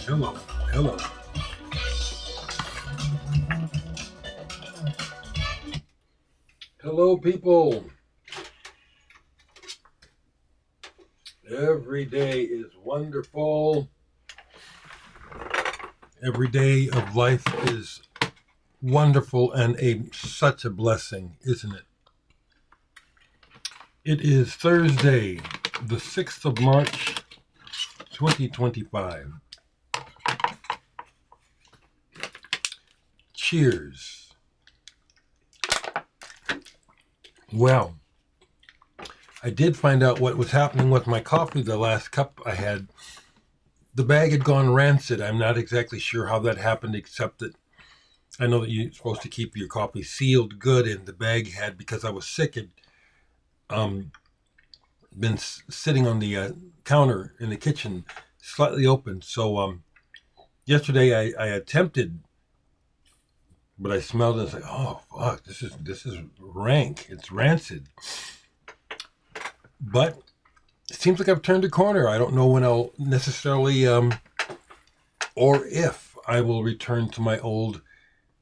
Hello, hello. Hello, people. Every day is wonderful. Every day of life is wonderful and such a blessing, isn't it? It is Thursday, the 6th of March, 2025. Cheers. Well, I did find out what was happening with my coffee the last cup I had. The bag had gone rancid. I'm not exactly sure how that happened, except that I know that you're supposed to keep your coffee sealed good, and the bag had, because I was sick, had been sitting on the counter in the kitchen, slightly open. So yesterday I attempted, but I smelled it and was like, oh fuck, this is rank. It's rancid. But it seems like I've turned a corner. I don't know when I'll necessarily, or if I will return to my old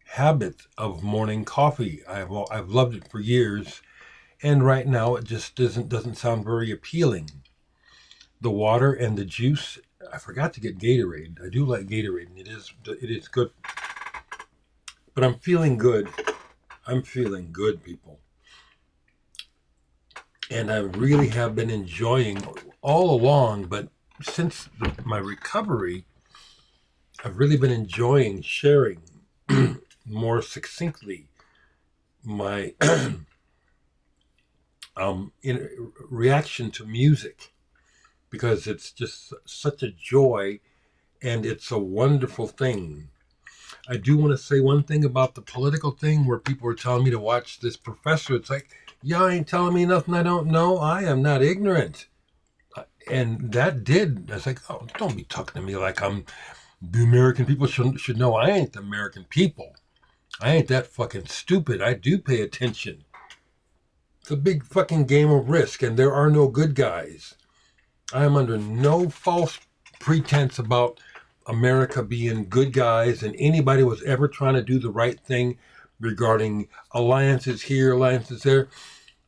habit of morning coffee. I've loved it for years, and right now it just doesn't sound very appealing. The water and the juice. I forgot to get Gatorade. I do like Gatorade, and it is good. But I'm feeling good. I'm feeling good, people. And I really have been enjoying all along, but since my recovery, I've really been enjoying sharing more succinctly my reaction to music, because it's just such a joy and it's a wonderful thing. I do want to say one thing about the political thing where people were telling me to watch this professor. It's like, y'all ain't telling me nothing I don't know. I am not ignorant. And that did. I was like, oh, don't be talking to me like I'm the American people should know. I ain't the American people. I ain't that fucking stupid. I do pay attention. It's a big fucking game of risk, and there are no good guys. I am under no false pretense about America being good guys, and anybody was ever trying to do the right thing regarding alliances here, alliances there.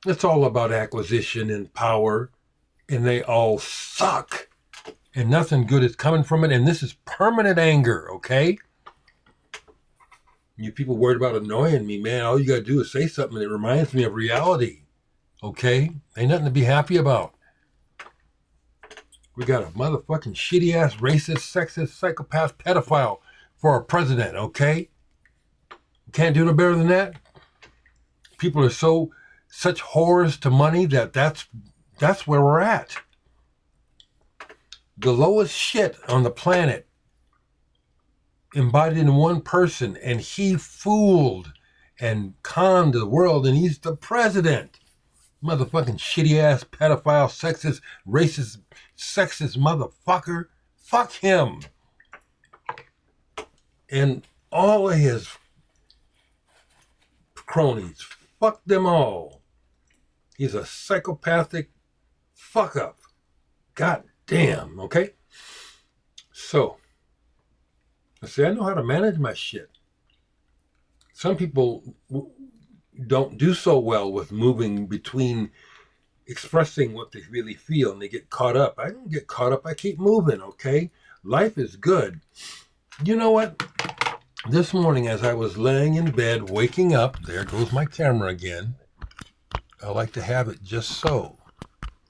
It's all about acquisition and power, and they all suck, and nothing good is coming from it, and this is permanent anger, okay? You people worried about annoying me, man, all you gotta do is say something that reminds me of reality, okay? Ain't nothing to be happy about. We got a motherfucking shitty-ass, racist, sexist, psychopath, pedophile for our president, okay? Can't do no better than that. People are such whores to money that's where we're at. The lowest shit on the planet embodied in one person, and he fooled and conned the world, and he's the president. Motherfucking shitty-ass, pedophile, sexist, racist, sexist motherfucker. Fuck him. And all of his cronies. Fuck them all. He's a psychopathic fuck up. God damn, okay? So, I say, I know how to manage my shit. Some people don't do so well with moving between expressing what they really feel, and they get caught up. I don't get caught up. I keep moving, okay? Life is good. You know what? This morning, as I was laying in bed, waking up, there goes my camera again. I like to have it just so.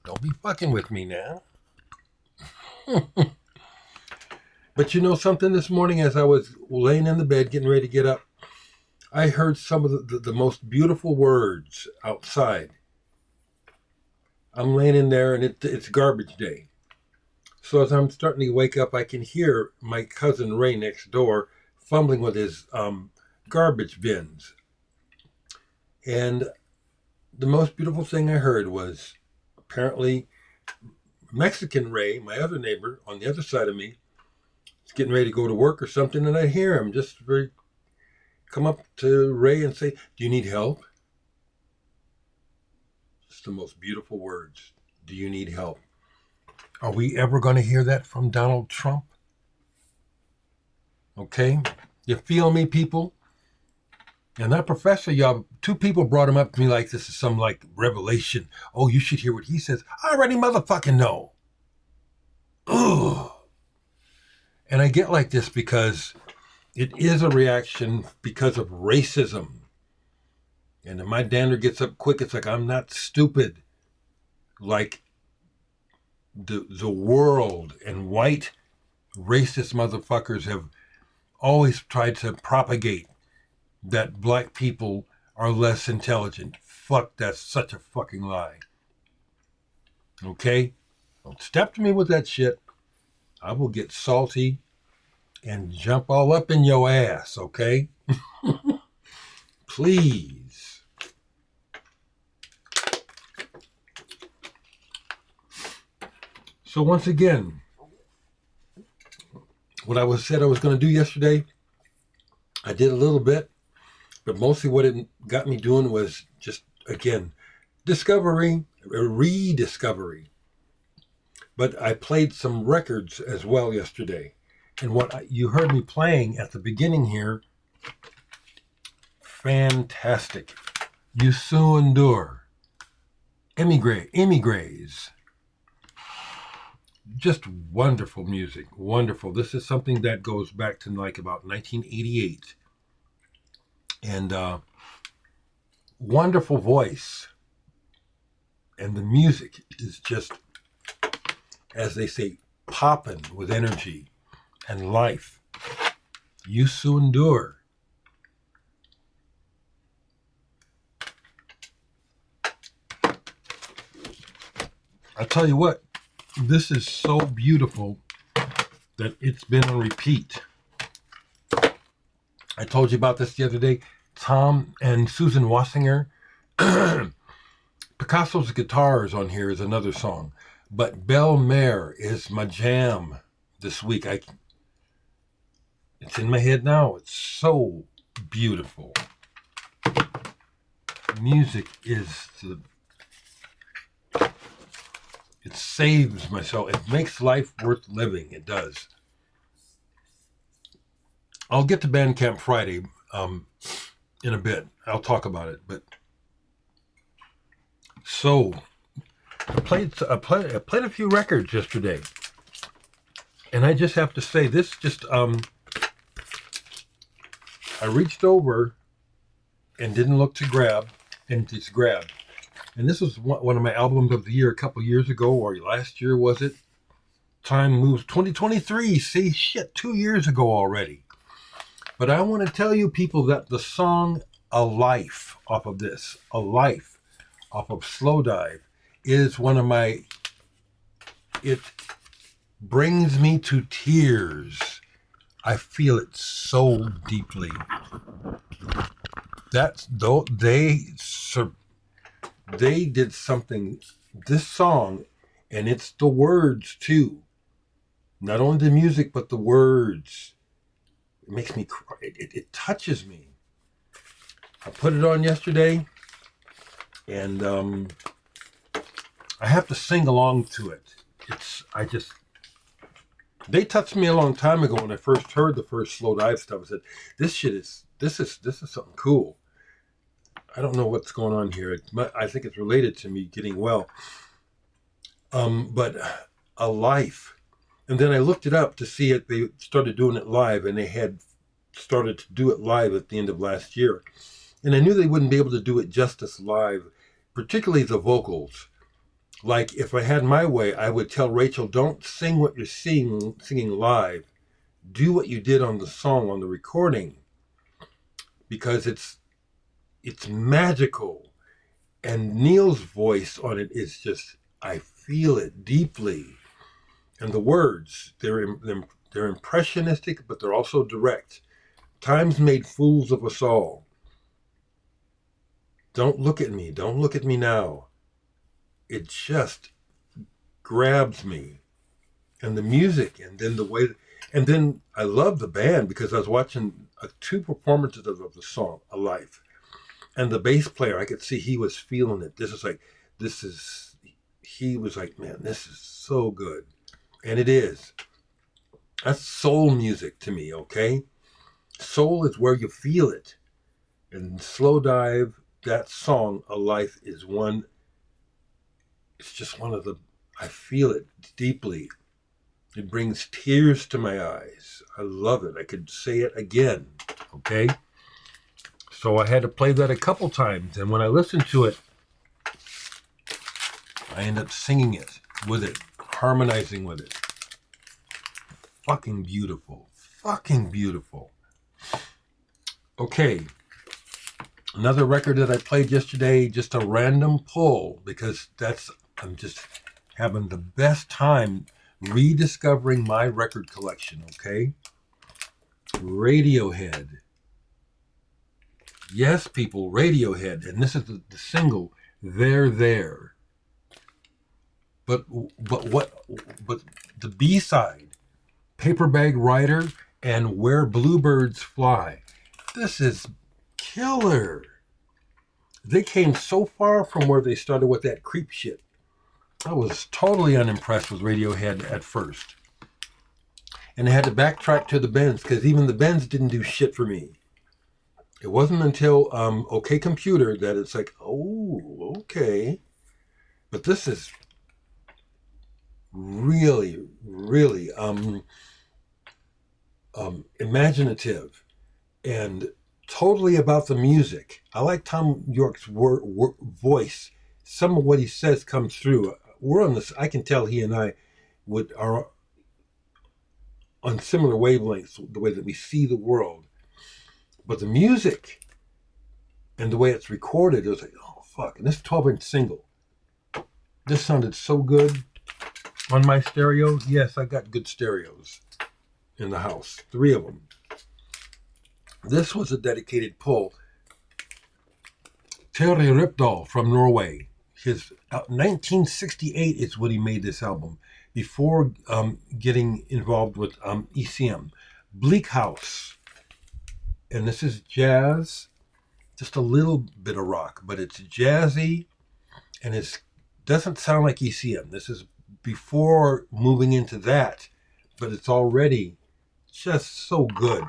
Don't be fucking with me now. But you know something? This morning, as I was laying in the bed, getting ready to get up, I heard some of the most beautiful words outside. I'm laying in there, and it's garbage day. So as I'm starting to wake up, I can hear my cousin Ray next door fumbling with his garbage bins. And the most beautiful thing I heard was, apparently, Mexican Ray, my other neighbor on the other side of me, is getting ready to go to work or something, and I hear him just come up to Ray and say, do you need help? Just the most beautiful words. Do you need help? Are we ever going to hear that from Donald Trump? Okay? You feel me, people? And that professor, y'all, two people brought him up to me like this is some like revelation. Oh, you should hear what he says. I already motherfucking know. Ugh. And I get like this because it is a reaction because of racism. And if my dander gets up quick, it's like, I'm not stupid. Like the world and white racist motherfuckers have always tried to propagate that black people are less intelligent. Fuck, that's such a fucking lie. Okay? Don't step to me with that shit. I will get salty and jump all up in your ass, okay? Please. So once again, what I said I was going to do yesterday, I did a little bit, but mostly what it got me doing was just, again, discovery, rediscovery. But I played some records as well yesterday. And what you heard me playing at the beginning here, fantastic. Youssou N'Dour, Emigres. Just wonderful music, wonderful. This is something that goes back to like about 1988. And wonderful voice. And the music is just, as they say, popping with energy and life. Youssou N'Dour. I tell you what, this is so beautiful that it's been on repeat. I told you about this the other day. Tom and Susan Wasinger. Picasso's Guitars on here is another song. But Belle Mer is my jam this week. It's in my head now. It's so beautiful. Music is it saves my soul. It makes life worth living. It does. I'll get to Bandcamp Friday in a bit. I'll talk about it. But so I played a few records yesterday, and I just have to say this. Just I reached over and didn't look to grab, and just grabbed. And this was one of my albums of the year a couple years ago, or last year, was it? Time moves, 2023. See, shit, 2 years ago already. But I want to tell you people that the song A Life off of this, A Life off of Slow Dive, is one of my, it brings me to tears. I feel it so deeply. That's, though, they did something, this song, and it's the words too. Not only the music, but the words. It makes me cry. It touches me. I put it on yesterday, and I have to sing along to it. They touched me a long time ago when I first heard the first Slow Dive stuff. I said, this is something cool. I don't know what's going on here. I think it's related to me getting well. But A Life. And then I looked it up to see it. They started doing it live, and they had started to do it live at the end of last year. And I knew they wouldn't be able to do it justice live, particularly the vocals. Like, if I had my way, I would tell Rachel, don't sing what you're singing live. Do what you did on the song, on the recording. Because it's magical. And Neil's voice on it is just, I feel it deeply. And the words, they're impressionistic, but they're also direct. Time's made fools of us all. Don't look at me. Don't look at me now. It just grabs me. And the music, and then the way, and then I love the band because I was watching 2 performances of the song, A Life. And the bass player, I could see he was feeling it. He was like, man, this is so good. And it is. That's soul music to me, okay? Soul is where you feel it. And Slow Dive, that song, A Life, is one, it's just one of the, I feel it deeply. It brings tears to my eyes. I love it. I could say it again, okay? So I had to play that a couple times, and when I listened to it, I end up singing it with it, harmonizing with it. Fucking beautiful. Fucking beautiful. Okay. Another record that I played yesterday, just a random pull, because I'm just having the best time rediscovering my record collection, okay? Radiohead. Yes, people, Radiohead. And this is the single, They're There. But the B-side, Paper Bag Rider and Where Bluebirds Fly. This is killer. They came so far from where they started with that creep shit. I was totally unimpressed with Radiohead at first. And I had to backtrack to the Bends, because even the Bends didn't do shit for me. It wasn't until OK Computer that it's like, oh, okay. But this is really, really imaginative and totally about the music. I like Tom York's voice. Some of what he says comes through. We're on this. I can tell he and I are on similar wavelengths, the way that we see the world. But the music and the way it's recorded, it was like, oh, fuck. And this 12-inch single, this sounded so good on my stereo. Yes, I got good stereos in the house, 3 of them. This was a dedicated pull. Terje Rypdal from Norway. His 1968 is when he made this album, before getting involved with ECM. Bleak House. And this is jazz, just a little bit of rock, but it's jazzy, and it doesn't sound like ECM. This is before moving into that, but it's already just so good.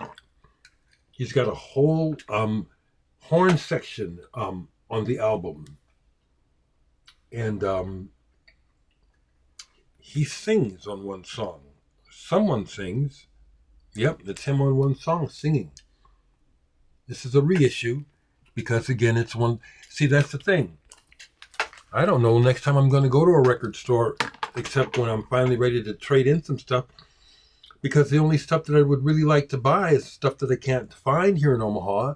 He's got a whole horn section on the album. And he sings on one song. Someone sings. Yep, it's him on one song singing. This is a reissue because, again, it's one. See, that's the thing. I don't know next time I'm going to go to a record store, except when I'm finally ready to trade in some stuff, because the only stuff that I would really like to buy is stuff that I can't find here in Omaha.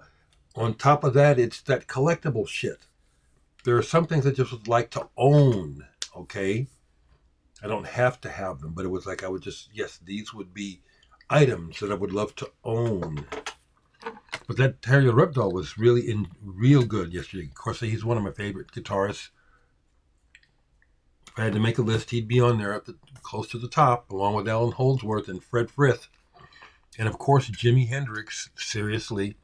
On top of that, it's that collectible shit. There are some things I just would like to own, okay? I don't have to have them, but it was like I would just, yes, these would be items that I would love to own. But that Terje Rypdal was really real good yesterday. Of course, he's one of my favorite guitarists. If I had to make a list, he'd be on there close to the top, along with Alan Holdsworth and Fred Frith. And of course, Jimi Hendrix, seriously.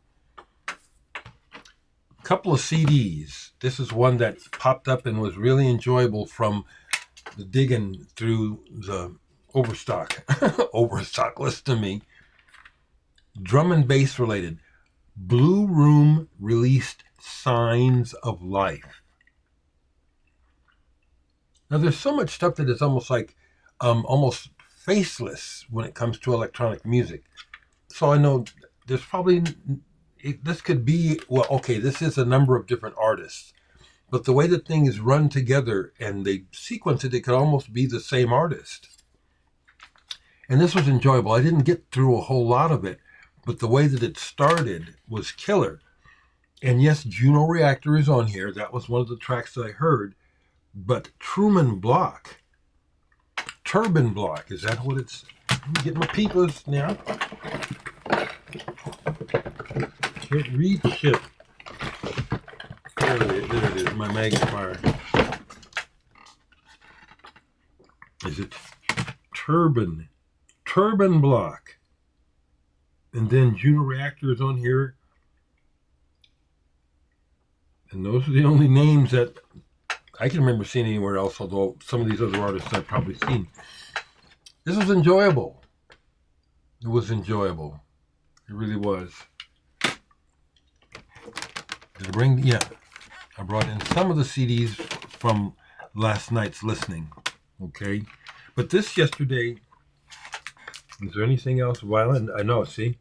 Couple of CDs. This is one that popped up and was really enjoyable from the digging through the overstock list to me. Drum and bass related. Blueroom released Signs of Life. Now there's so much stuff that is almost like almost faceless when it comes to electronic music. So I know there's probably, this could be, well, okay, this is a number of different artists, but the way the thing is run together and they sequence it, it could almost be the same artist. And this was enjoyable. I didn't get through a whole lot of it, but the way that it started was killer. And yes, Juno Reactor is on here. That was one of the tracks that I heard. But Truman Block, Turbine Block, is that what it's? Let me get my peepers now. Can't read shit. There it is, my magnifier. Is it Turbine Block? And then Juno Reactor is on here. And those are the only names that I can remember seeing anywhere else, although some of these other artists I've probably seen. This was enjoyable. It was enjoyable. It really was. Did I bring? Yeah, I brought in some of the CDs from last night's listening. Okay, but this yesterday. Is there anything else violent? I know. See,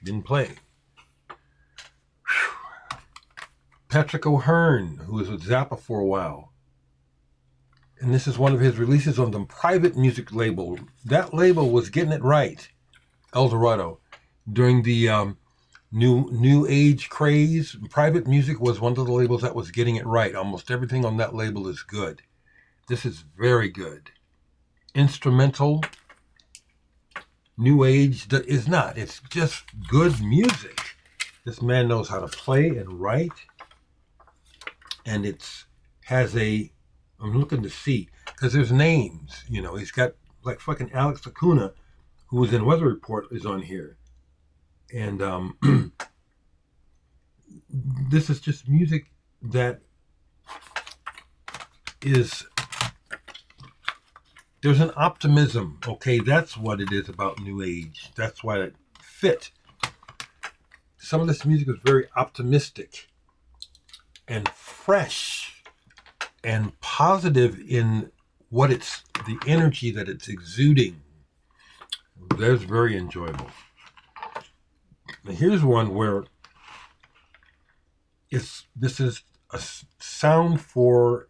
didn't play. Patrick O'Hearn, who was with Zappa for a while. And this is one of his releases on the private music label. That label was getting it right, El Dorado. During the new age craze, private music was one of the labels that was getting it right. Almost everything on that label is good. This is very good. Instrumental, new age is not. It's just good music. This man knows how to play and write. And has a, I'm looking to see, because there's names, he's got like fucking Alex Acuna, who was in Weather Report, is on here. And this is just music that is, there's an optimism, okay? That's what it is about New Age. That's why it fit. Some of this music is very optimistic and fresh and positive in what the energy that it's exuding. That's very enjoyable. Now here's one where this is a sound for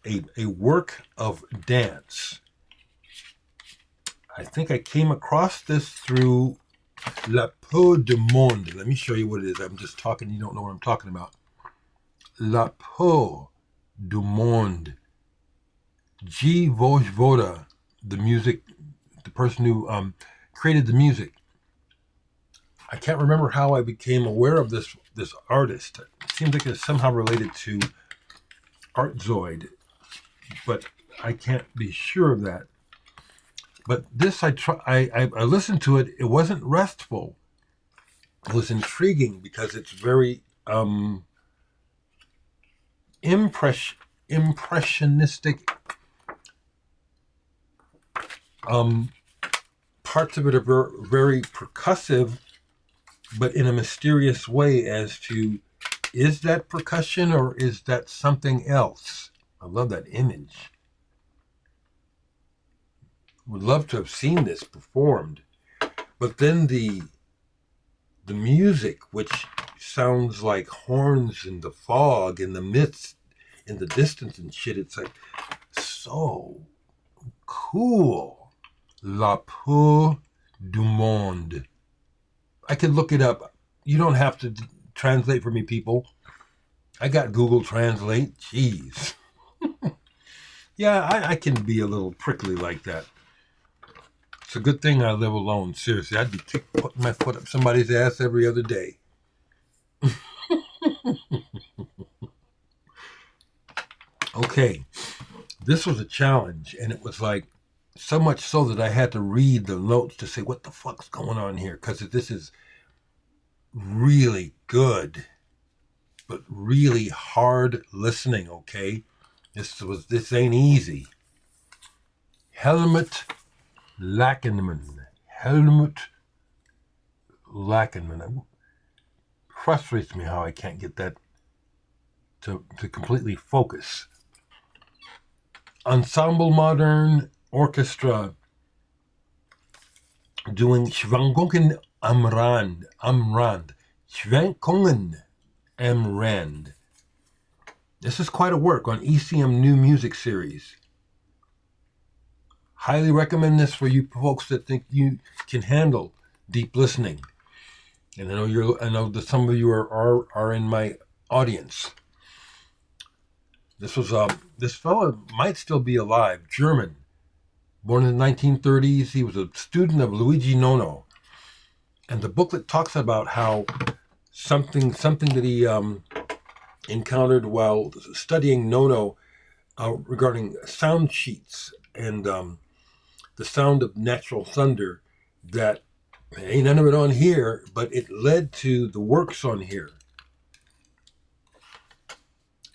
a work of dance. I think I came across this through La Peau du Monde. Let me show you what it is. I'm just talking, you don't know what I'm talking about. La Peau du Monde. G. Vejvoda, the person who created the music. I can't remember how I became aware of this artist. It seems like it's somehow related to Artzoid, but I can't be sure of that. But this, I listened to it. It wasn't restful. It was intriguing because it's very impressionistic. Parts of it are very percussive, but in a mysterious way as to, is that percussion or is that something else? I love that image. Would love to have seen this performed. But then the music, which sounds like horns in the fog, in the mist, in the distance and shit, it's like so cool. La Peau du Monde. I could look it up. You don't have to translate for me, people. I got Google Translate. Jeez. Yeah, I can be a little prickly like that. It's a good thing I live alone. Seriously, I'd be putting my foot up somebody's ass every other day. Okay, this was a challenge, and it was like so much so that I had to read the notes to say what the fuck's going on here, because this is really good, but really hard listening. Okay, this ain't easy. Helmut Lachenmann. It frustrates me how I can't get that to completely focus. Ensemble Modern Orchestra doing Schwankungen am Rand. Schwankungen am Rand. This is quite a work on ECM New Music Series. Highly recommend this for you folks that think you can handle deep listening. And I know that some of you are in my audience. This fellow might still be alive, German, born in the 1930s. He was a student of Luigi Nono, and the booklet talks about how something that he encountered while studying Nono regarding sound sheets and the sound of natural thunder, that ain't none of it on here, but it led to the works on here.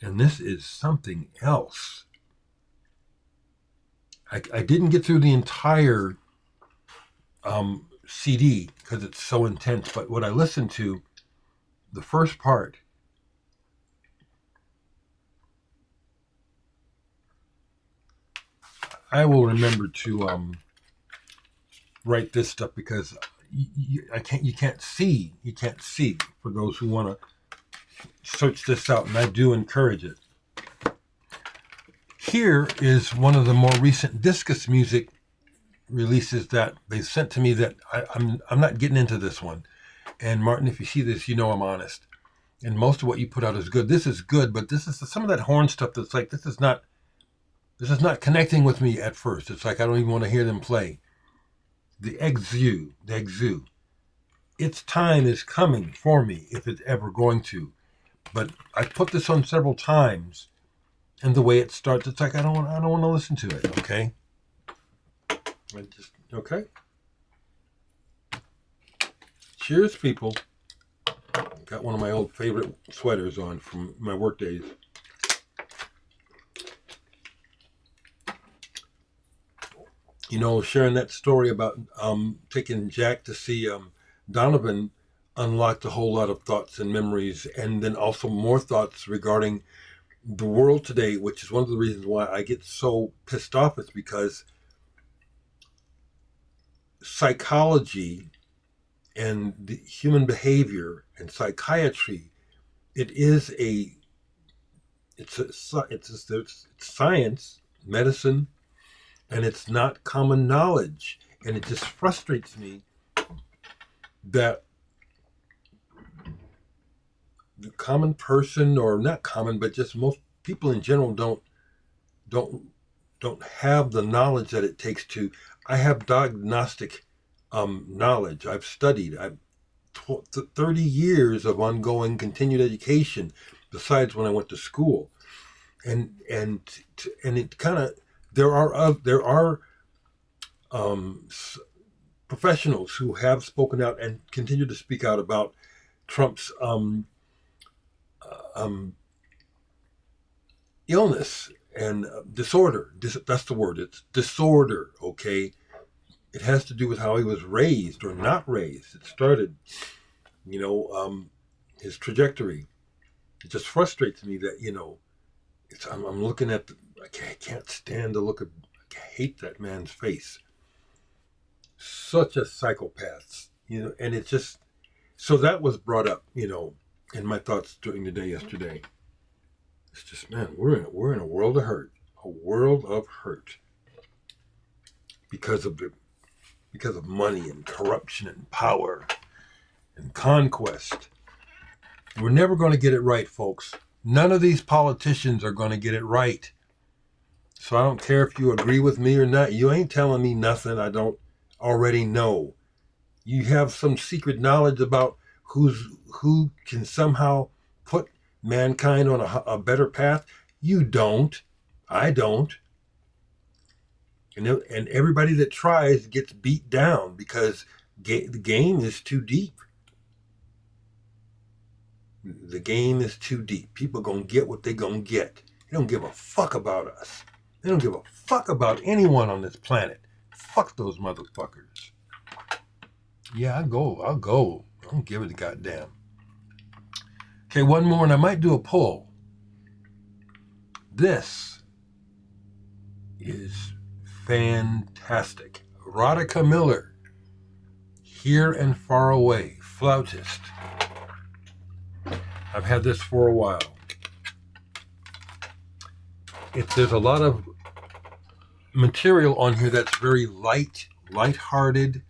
And this is something else. I didn't get through the entire CD because it's so intense. But what I listened to, the first part, I will remember to write this stuff because you can't see for those who want to search this out, and I do encourage it. Here is one of the more recent Discus music releases that they sent to me that I'm not getting into this one. And Martin, if you see this, you know I'm honest. And most of what you put out is good. This is good, but this is some of that horn stuff that's like this is not connecting with me at first. It's like I don't even want to hear them play. The exu. Its time is coming for me if it's ever going to. But I put this on several times, and the way it starts, it's like I don't want to listen to it. Okay. Okay. Cheers, people. Got one of my old favorite sweaters on from my work days. You know, sharing that story about taking Jack to see Donovan unlocked a whole lot of thoughts and memories, and then also more thoughts regarding the world today, which is one of the reasons why I get so pissed off. It's because psychology and the human behavior and psychiatry, it's science, medicine, and it's not common knowledge. And it just frustrates me that the common person, or not common, but just most people in general don't have the knowledge that it takes to. I have diagnostic knowledge. I've studied. I've 30 years of ongoing continued education, besides when I went to school, and it kind of there are professionals who have spoken out and continue to speak out about Trump's illness and disorder. That's the word. It's disorder. Okay, it has to do with how he was raised or not raised. It started, his trajectory. It just frustrates me that I'm looking at I can't stand to look at. I hate that man's face. Such a psychopath, and it just so that was brought up, in my thoughts during the day yesterday. It's just, man, we're in a world of hurt, because of money and corruption and power and conquest. We're never going to get it right, folks. None of these politicians are going to get it right. So I don't care if you agree with me or not. You ain't telling me nothing I don't already know. You have some secret knowledge about who can somehow put mankind on a better path. You don't. I don't. And everybody that tries gets beat down because the game is too deep. The game is too deep. People gonna get what they gonna get. They don't give a fuck about us. They don't give a fuck about anyone on this planet. Fuck those motherfuckers. Yeah, I'll go. I don't give it a goddamn. Okay, one more, and I might do a poll. This is fantastic. Radhika Miller, Here and Far Away, flautist. I've had this for a while. There's a lot of material on here that's very light-hearted.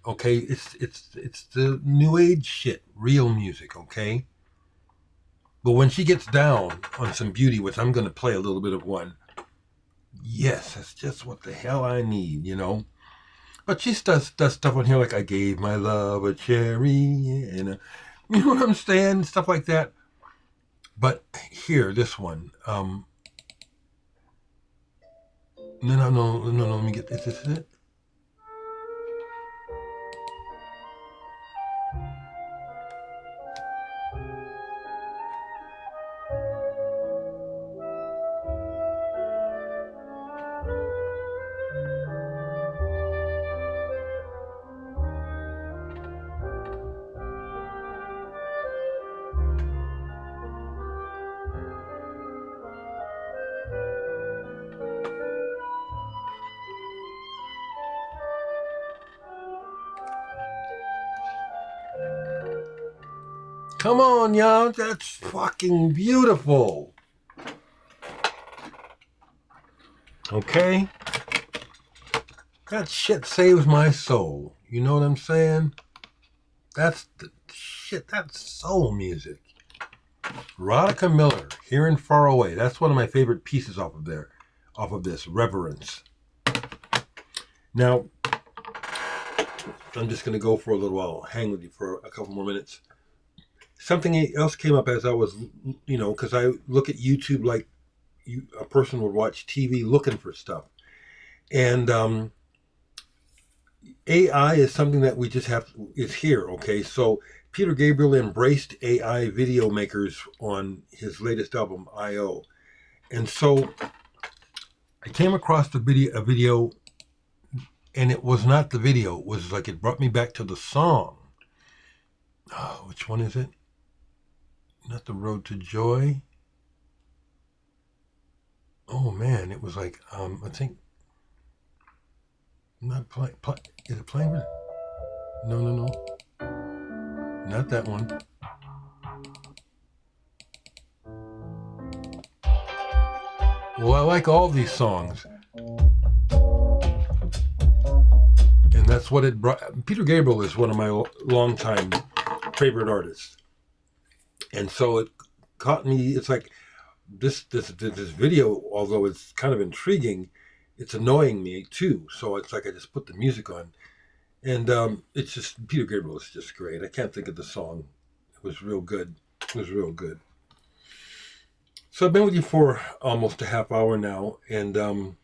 Okay, it's the new age shit, real music. Okay, but when she gets down on some beauty, which I'm going to play a little bit of one. Yes, that's just what the hell I need, But she does stuff on here like I gave my love a cherry, and you know what I'm saying, stuff like that. But here, this one. No. Let me get this. Is it? Come on, y'all. That's fucking beautiful. Okay? That shit saves my soul. You know what I'm saying? That's the shit. That's soul music. Radhika Miller, Here and Far Away. That's one of my favorite pieces off of this, Reverence. Now, I'm just going to go for a little while, hang with you for a couple more minutes. Something else came up as I was, because I look at YouTube like a person would watch TV looking for stuff. And AI is something that we just is here, okay? So Peter Gabriel embraced AI video makers on his latest album, I.O. And so I came across a video, and it was not the video. It was like it brought me back to the song. Oh, which one is it? Not The Road to Joy. Oh, man, it was like, I think, not play, is it playing? No. Not that one. Well, I like all these songs. And that's what it brought. Peter Gabriel is one of my longtime favorite artists. And so it caught me. It's like this video, although it's kind of intriguing, it's annoying me too. So it's like I just put the music on. And it's just, Peter Gabriel is just great. I can't think of the song. It was real good. So I've been with you for almost a half hour now, and I'm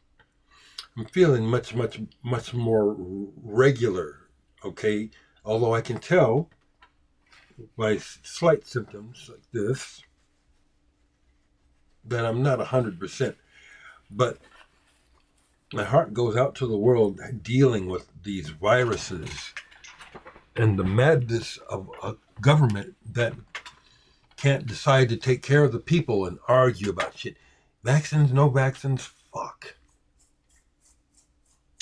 feeling much more regular, okay? Although I can tell by slight symptoms like this that I'm not 100%. But my heart goes out to the world dealing with these viruses and the madness of a government that can't decide to take care of the people and argue about shit. Vaccines, no vaccines, fuck.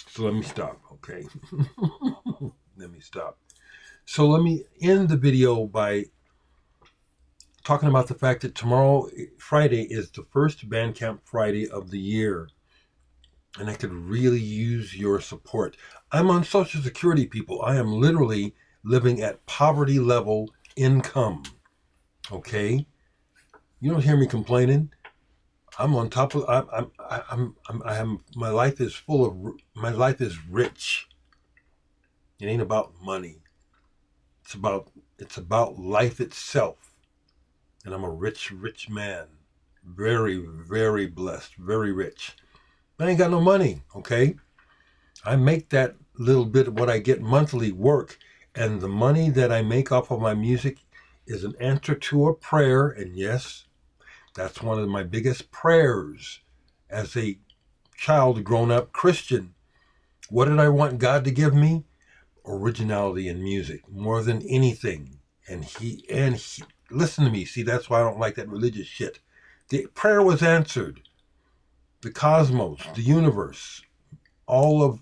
So let me stop, okay? Let me stop. So let me end the video by talking about the fact that tomorrow, Friday, is the first Bandcamp Friday of the year. And I could really use your support. I'm on Social Security, people. I am literally living at poverty level income. Okay? You don't hear me complaining. I'm on top of. My life is full of. My life is rich. It ain't about money. It's about life itself. And I'm a rich man. Very, very blessed. Very rich. I ain't got no money, okay? I make that little bit of what I get monthly work, and the money that I make off of my music is an answer to a prayer, and yes, that's one of my biggest prayers as a child, grown-up Christian. What did I want God to give me? Originality in music, more than anything. And he listen to me, see, that's why I don't like that religious shit. The prayer was answered. The cosmos, the universe, all of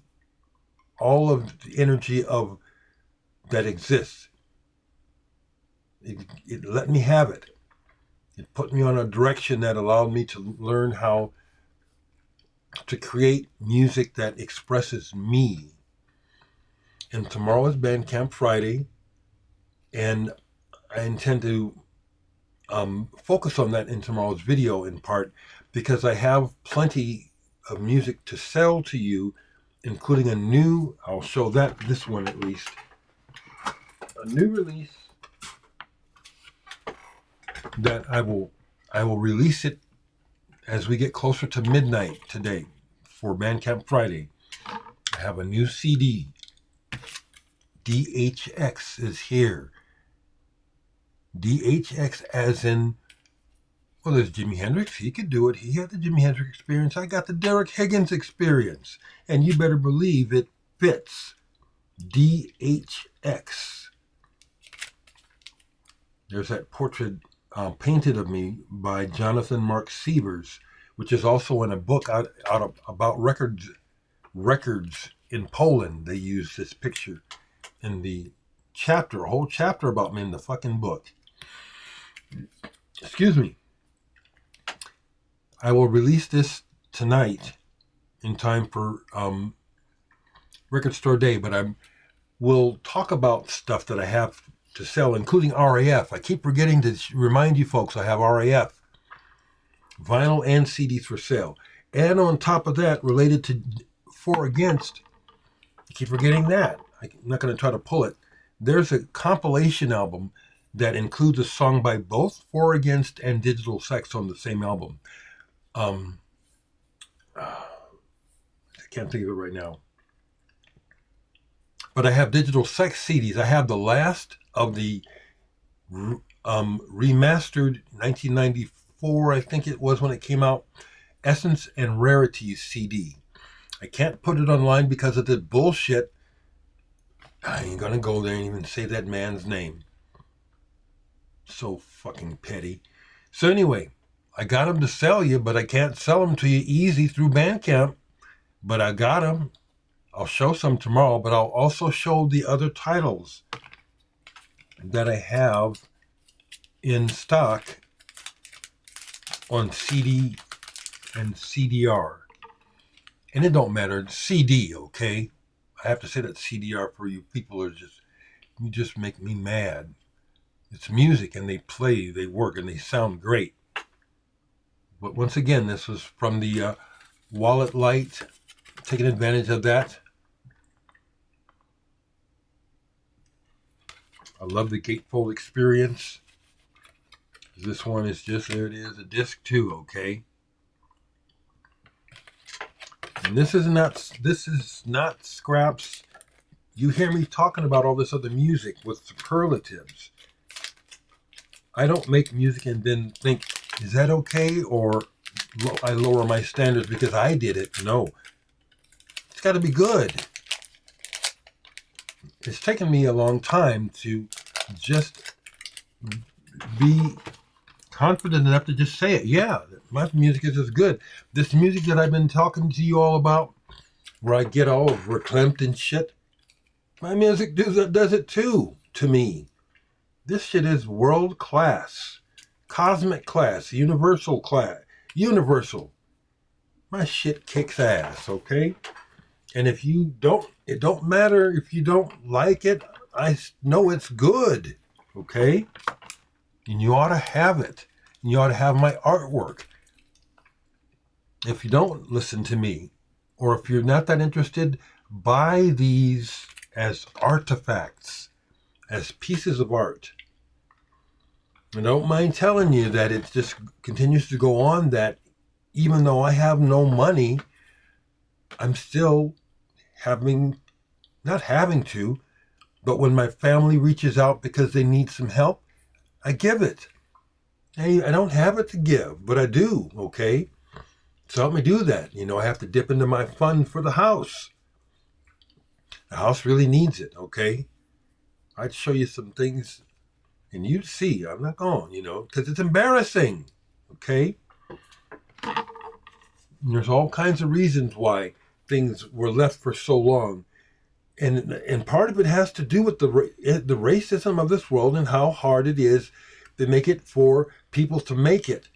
the energy of that exists. It let me have it. It put me on a direction that allowed me to learn how to create music that expresses me. And tomorrow is Bandcamp Friday, and I intend to focus on that in tomorrow's video in part because I have plenty of music to sell to you, including I'll show this one at least, a new release that I will release it as we get closer to midnight today for Bandcamp Friday. I have a new CD. DHX is here. DHX as in, well, there's Jimi Hendrix. He could do it. He had the Jimi Hendrix experience. I got the Dereck Higgins experience. And you better believe it fits. DHX. There's that portrait painted of me by Jonathan Mark Sievers, which is also in a book about records in Poland. They use this picture in the chapter, a whole chapter about me in the fucking book. Excuse me. I will release this tonight in time for Record Store Day, but I will talk about stuff that I have to sell, including RAF. I keep forgetting to remind you folks I have RAF, vinyl and CDs for sale. And on top of that, related to For Against, I keep forgetting that. I'm not going to try to pull it. There's a compilation album that includes a song by both For Against and Digital Sex on the same album. I can't think of it right now. But I have Digital Sex CDs. I have the last of the remastered 1994, I think it was when it came out, Essence and Rarities CD. I can't put it online because of the bullshit. I ain't gonna go there and even say that man's name. So fucking petty. So anyway, I got them to sell you, but I can't sell them to you easy through Bandcamp. But I got them. I'll show some tomorrow, but I'll also show the other titles that I have in stock on CD and CDR. And it don't matter, it's CD, okay? I have to say that CDR for you people are you just make me mad. It's music and they play, they work, and they sound great. But once again, this was from the Wallet Light, taking advantage of that. I love the gatefold experience. This one is just, there it is, a disc too, okay? And this is not scraps. You hear me talking about all this other music with superlatives. I don't make music and then think, is that okay? Or I lower my standards because I did it. No. It's got to be good. It's taken me a long time to just be confident enough to just say it. Yeah, my music is as good. This music that I've been talking to you all about, where I get all verklempt and shit, my music does it too, to me. This shit is world class, cosmic class, universal class, universal. My shit kicks ass, okay? And if you don't, it don't matter if you don't like it. I know it's good, okay? And you ought to have it. And you ought to have my artwork. If you don't listen to me, or if you're not that interested, buy these as artifacts, as pieces of art. And I don't mind telling you that it just continues to go on, that even though I have no money, I'm still not having to, but when my family reaches out because they need some help, I give it. Hey, I don't have it to give, but I do, okay? So help me do that. I have to dip into my fund for the house. The house really needs it, okay? I'd show you some things, and you'd see. I'm not going, because it's embarrassing, okay? And there's all kinds of reasons why things were left for so long. And part of it has to do with the racism of this world and how hard it is to make it for people to make it.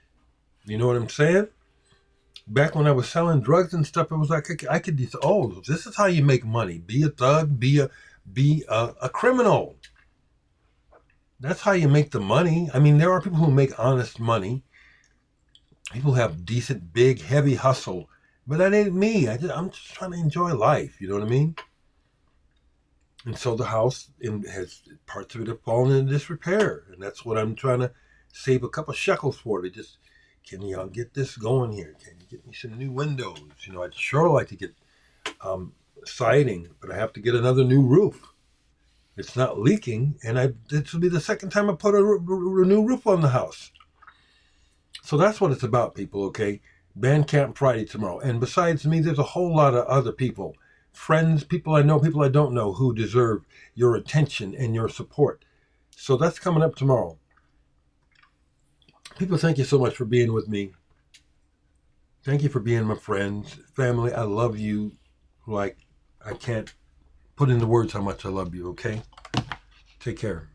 You know what I'm saying? Back when I was selling drugs and stuff, it was like I could just, this is how you make money. Be a thug, be a criminal. That's how you make the money. I mean, there are people who make honest money. People have decent, big, heavy hustle. But that ain't me. I'm just trying to enjoy life. You know what I mean? And so the house has parts of it have fallen into disrepair. And that's what I'm trying to save a couple shekels for. To just, can y'all get this going here? Can you get me some new windows? I'd sure like to get siding, but I have to get another new roof. It's not leaking, and this will be the second time I put a new roof on the house. So that's what it's about, people, okay? Bandcamp Friday tomorrow. And besides me, there's a whole lot of other people. Friends, people I know, people I don't know, who deserve your attention and your support. So that's coming up tomorrow. People, thank you so much for being with me. Thank you for being my friends. Family, I love you like I can't put into words how much I love you, okay? Take care.